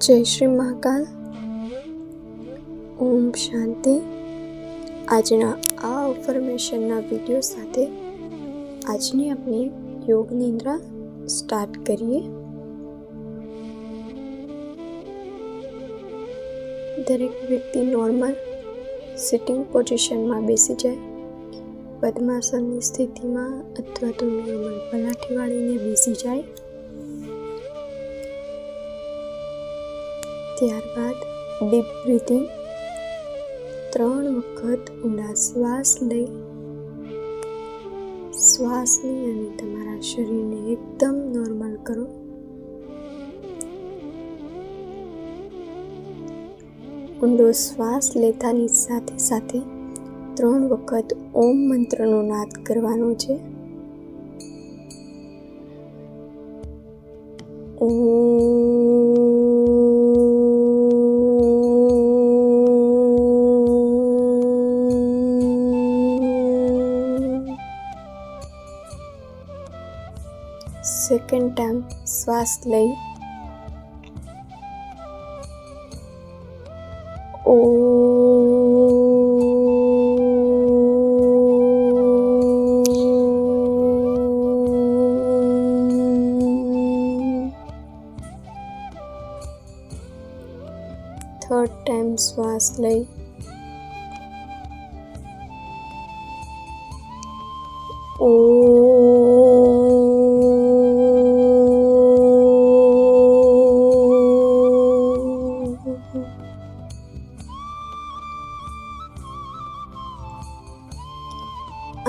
જય શ્રી મહાકાલ. ઓમ શાંતિ. આજના આ અફર્મેશનના વિડીયો સાથે આજની આપણી યોગ નિંદ્રા સ્ટાર્ટ કરીએ. દરેક વ્યક્તિ નોર્મલ સિટિંગ પોઝિશનમાં બેસી જાય. પદ્માસનની સ્થિતિમાં અથવા તો નોર્મલ પલાઠી વાળીને બેસી જાય. ત્યારબાદ ડીપ બ્રીથિંગ 3 વખત ઊંડા શ્વાસ લઈ શ્વાસની અને તમારા શરીરને એકદમ નોર્મલ કરો. ઊંડો શ્વાસ લેતાની સાથે સાથે 3 વખત ઓમ મંત્રનો નાદ કરવાનો છે. સેકન્ડ ટાઈમ શ્વાસ લઈ થર્ડ ટાઈમ શ્વાસ લઈ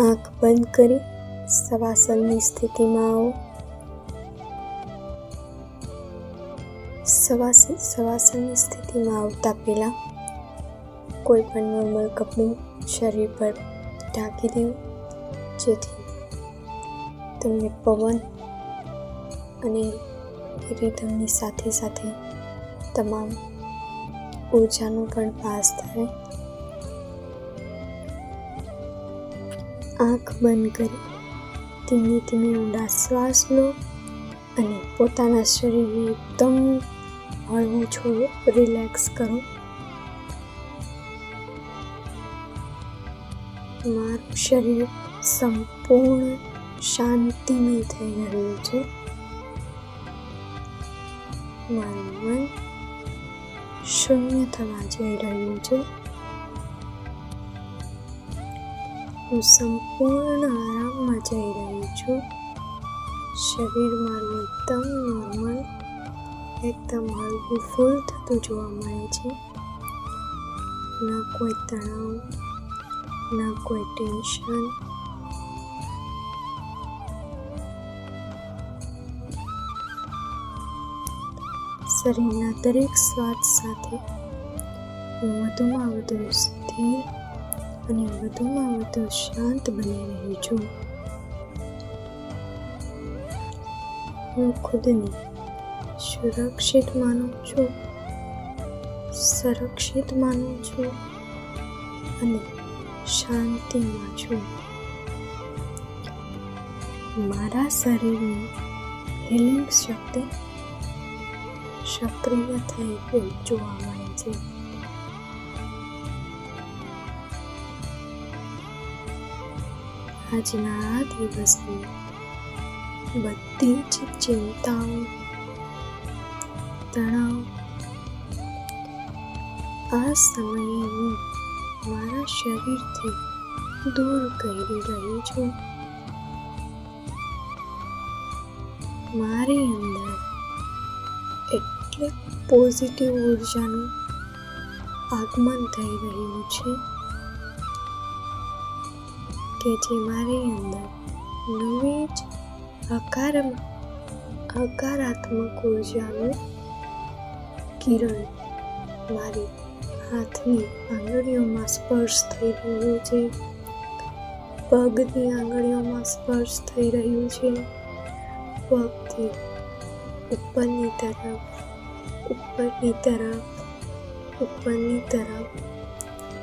આંખ બંધ કરી શવાસનની સ્થિતિમાં આવો. શવાસનની સ્થિતિમાં આવતા પહેલા કોઈ પણ નોર્મલ કપડું શરીર પર ઢાંકી દેવું, જેથી તમને પવન અને રિધમની સાથે સાથે તમામ ઊર્જાનો પણ પાસ થાય. આંખ બંધ કરી ધીમે ધીમે ઊંડા શ્વાસ લો અને પોતાના શરીરને એકદમ હળવું છોડો, રિલેક્સ કરો. મારું શરીર સંપૂર્ણ શાંતિમય થઈ રહ્યું છે. મારું મન શૂન્ય થવા જઈ રહ્યું છે. હું સંપૂર્ણ આરામમાં જઈ રહી છું. શરીર મારું એકદમ નોર્મલ, એકદમ હળવું ફૂલ થતું જોવા મળે છે. ના કોઈ તણાવ, ના કોઈ ટેન્શન. શરીરના દરેક શ્વાસ સાથે હું વધુમાં વધુ સ્થિર અને વધુમાં વધુ શાંત બની રહી છું. હું ખુદને સુરક્ષિત માનું છું, સંરક્ષિત માનું છું અને શાંતિમાં છું. મારા શરીરની હિલિંગ શક્તિ સક્રિય થઈ ગઈ જોવા મળે છે. આજના આ દિવસની બધી જ ચિંતાઓ, તણાવ આ સમયે હું મારા શરીરથી દૂર કરી રહી છું. મારી અંદર એટલે પોઝિટિવ ઉર્જાનું આગમન થઈ રહ્યું છે કે જે મારી અંદર નવી જ હકારાત્મક ઉર્જાનું કિરણ મારી હાથની આંગળીઓમાં સ્પર્શ થઈ રહ્યું છે, પગની આંગળીઓમાં સ્પર્શ થઈ રહ્યું છે. પગથી ઉપરની તરફ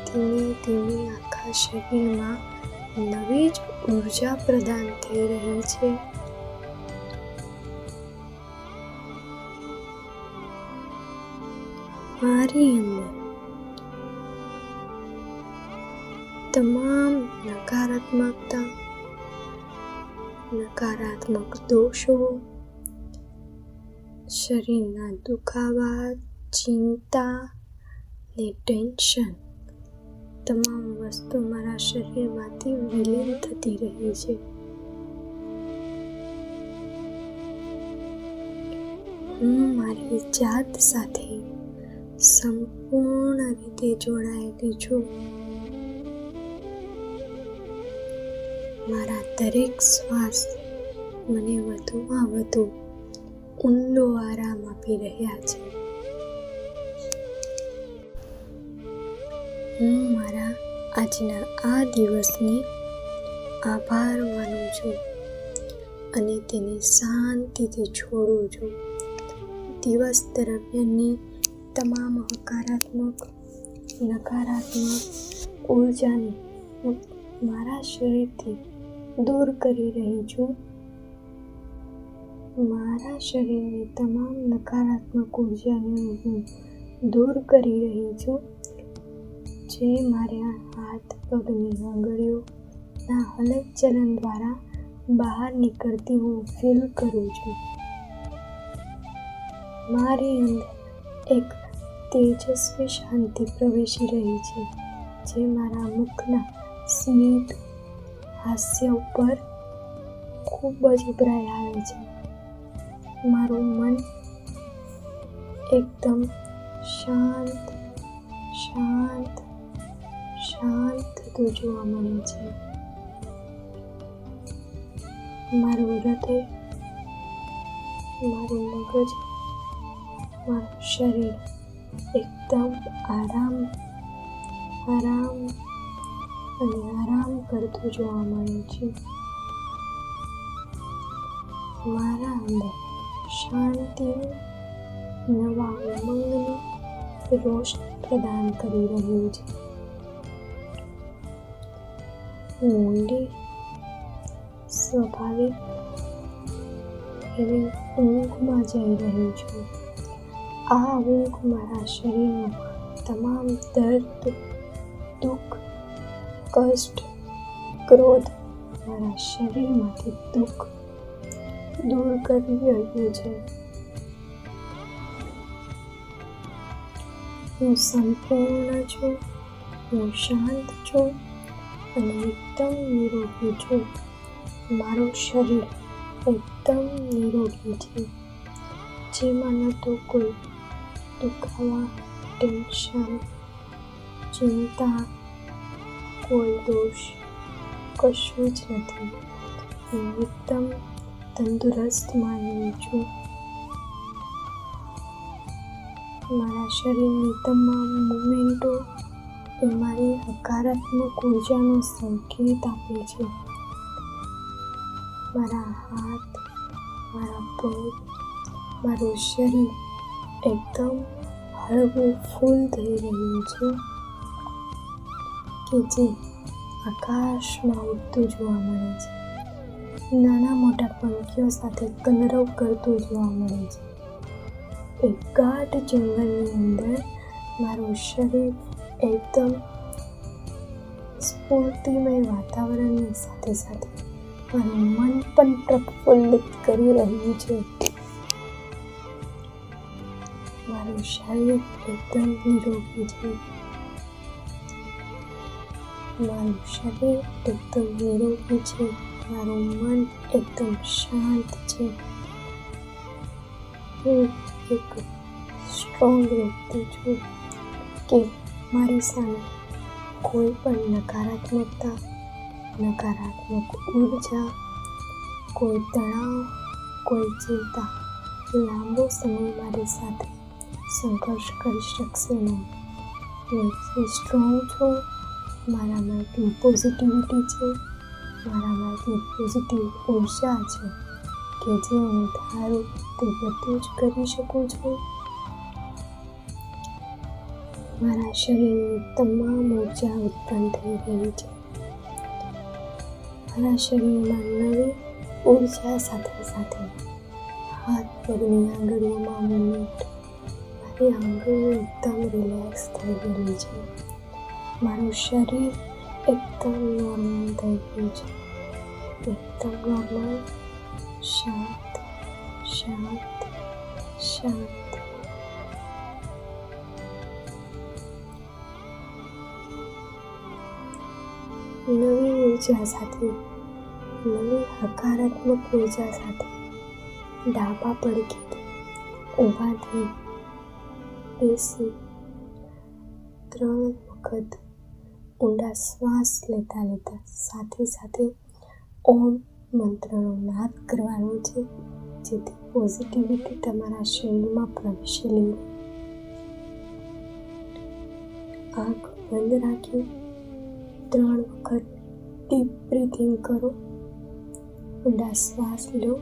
ધીમે ધીમે આખા શરીરમાં નવી જ ઉર્જા પ્રદાન થઈ રહી છે. મારી અંદર તમામ નકારાત્મકતા, નકારાત્મક દોષો, શરીરના દુખાવા, ચિંતા ને ટેન્શન, તમામ વસ્તુ મારા શરીરમાંથી વિલીન થતી રહી છે. હું મારી જાત સાથે સંપૂર્ણ રીતે જોડાયેલી છું. મારા દરેક શ્વાસ મને વધુમાં વધુ ઊંડો આરામ આપી રહ્યા છે. હું મારા આજના આ દિવસને આભાર માનું છું અને તેને શાંતિથી છોડું છું. દિવસ દરમિયાનની તમામ હકારાત્મક, નકારાત્મક ઉર્જાને હું મારા શરીરથી દૂર કરી રહી છું. મારા શરીરની તમામ નકારાત્મક ઉર્જાને હું દૂર કરી રહી છું, જે મારા હાથ પગની આંગળીઓના હલનચલન દ્વારા બહાર નીકળતી હું ફીલ કરું છું. મારી અંદર એક તેજસ્વી શાંતિ પ્રવેશી રહી છે, જે મારા મુખના સ્મિત, હાસ્ય ઉપર ખૂબ જ ઉભરાઈ આવે છે. મારું મન એકદમ શાંત શાંત શાંત થતું જોવા મળે છે. મારું હૃદય, મારું મગજ, મારું શરીર એકદમ આરામ કરતું જોવા મળે છે. મારા અંદર શાંતિનું નવા ઉમંગનું રોશની પ્રદાન કરી રહ્યું છે. હું ઊંડી, સ્વાભાવિક એવી ઊંઘમાં જઈ રહી છું. આ ઊંઘ મારા શરીરનું તમામ દર્દ, દુઃખ, કષ્ટ, ક્રોધ મારા શરીરમાંથી દુઃખ દૂર કરી રહ્યું છે. હું સંપૂર્ણ છું, હું શાંત છું અને એકદમ નિરોગી છું. મારું શરીર એકદમ નિરોગી છે, જેમાં ન તો કોઈ દુખાવા, ટેન્શન, ચિંતા, કોઈ દોષ કશું જ નથી. હું એકદમ તંદુરસ્ત માનવી છું. મારા શરીરની તમામ મૂવમેન્ટો એ મારી હકારાત્મક ઉર્જાનો સંકેત આપે છે. મારા હાથ, મારા પગ, મારું શરીર એકદમ હળવું ફૂલ થઈ રહ્યું છે, કે જે આકાશમાં ઉડતું જોવા મળે છે. નાના મોટા પંખીઓ સાથે કલરવ કરતું જોવા મળે છે. એક ગાઢ જંગલની અંદર મારું શરીર એકદમ સ્ફૂર્તિમય વાતાવરણની સાથે સાથે મારું મન પણ પ્રફુલ્લિત કરી રહ્યું છે. મારું શરીર એકદમ નિરોગી છે. મારું શરીર એકદમ નિરોગી છે. મારું મન એકદમ શાંત છે. હું એક સ્ટ્રોંગ વ્યક્તિ છું કે મારી સામે કોઈ પણ નકારાત્મકતા, નકારાત્મક ઉર્જા, કોઈ તણાવ, કોઈ ચિંતા લાંબો સમય મારી સાથે સંઘર્ષ કરી શકશે નહીં. હું સ્ટ્રોંગ છું. મારામાં એટલી પોઝિટિવિટી છે, મારામાં એટલી પોઝિટિવ ઉર્જા છે કે જે હું ધારું તે બધું જ કરી શકું છું. મારા શરીરની તમામ ઉર્જા ઉત્પન્ન થઈ રહી છે. મારા શરીરમાં નવી ઉર્જા સાથે સાથે હાથ પગની આંગળીઓમાં મૂવમેન્ટ, મારી આંગળીઓ એકદમ રિલેક્સ થઈ ગયેલી છે. મારું શરીર એકદમ નોર્મલ થઈ ગયું છે. એકદમ નોર્મલ, શાંત શાંત શાંત. નવી ઉર્જા સાથે, નવી હકારાત્મક ઉર્જા સાથે ડાબા પડખેથી ઊભા થઈ બેસી 3 વખત ઊંડા શ્વાસ લેતા લેતા સાથે સાથે ઓમ મંત્રનો નાદ કરવાનો છે, જેથી પોઝિટિવિટી તમારા શરીરમાં પ્રવેશેલી રહે. આંખ બંધ રાખી 3 વખત ડીપ બ્રીથિંગ કરો. ઊંડા શ્વાસ લો.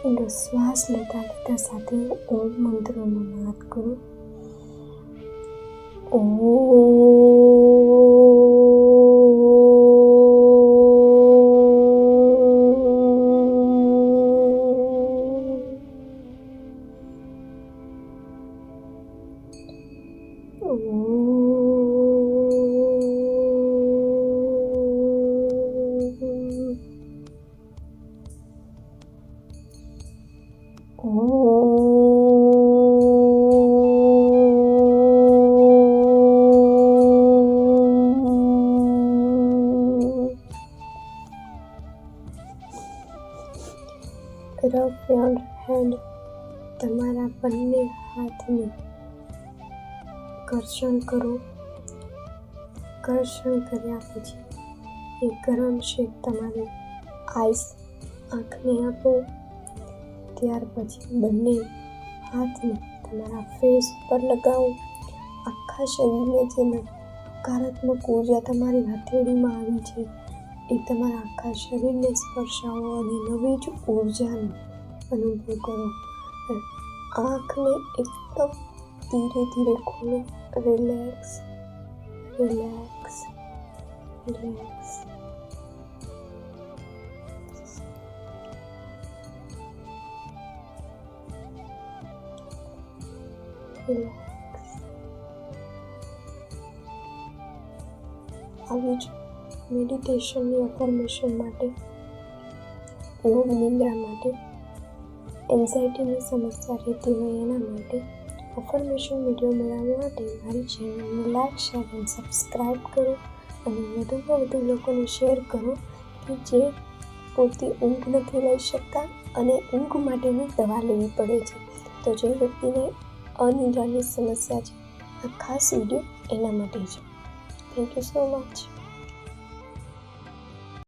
ઊંડો શ્વાસ લેતા લેતા સાથે ઓમ મંત્રનો નાદ કરો. ઓમ. Rub your hand. તમારા બંને હાથને ઘર્ષણ કરો. ઘર્ષણ કર્યા પછી એક ગરમ શેક તમારી આંખને આપો. ત્યાર પછી બંને હાથને તમારા ફેસ પર લગાવો. આખા શરીરને જે હકારાત્મક ઉર્જા તમારી હથેળીમાં આવી છે એ તમારા આખા શરીરને સ્પર્શાવો અને નવી જ ઉર્જાનો અનુભવ કરો. આંખને એકદમ ધીરે ધીરે ખોલો. Relax relax relax. આવી જ મેડિટેશનની અફર્મેશન માટે, યોગ નિદ્રા માટે, એન્ઝાઇટીની સમસ્યા રહેતી હોય એના માટે અફર્મેશન વિડીયો મેળવવા માટે મારી ચેનલને લાઈક, શેર અને સબસ્ક્રાઈબ કરો અને વધુમાં વધુ લોકોને શેર કરો કે જે પૂરતી ઊંઘ નથી લઈ શકતા અને ઊંઘ માટેની દવા લેવી પડે છે. તો જે વ્યક્તિને અનિદ્રાની સમસ્યા છે, આ ખાસ વિડીયો એના માટે છે. Thank you so much.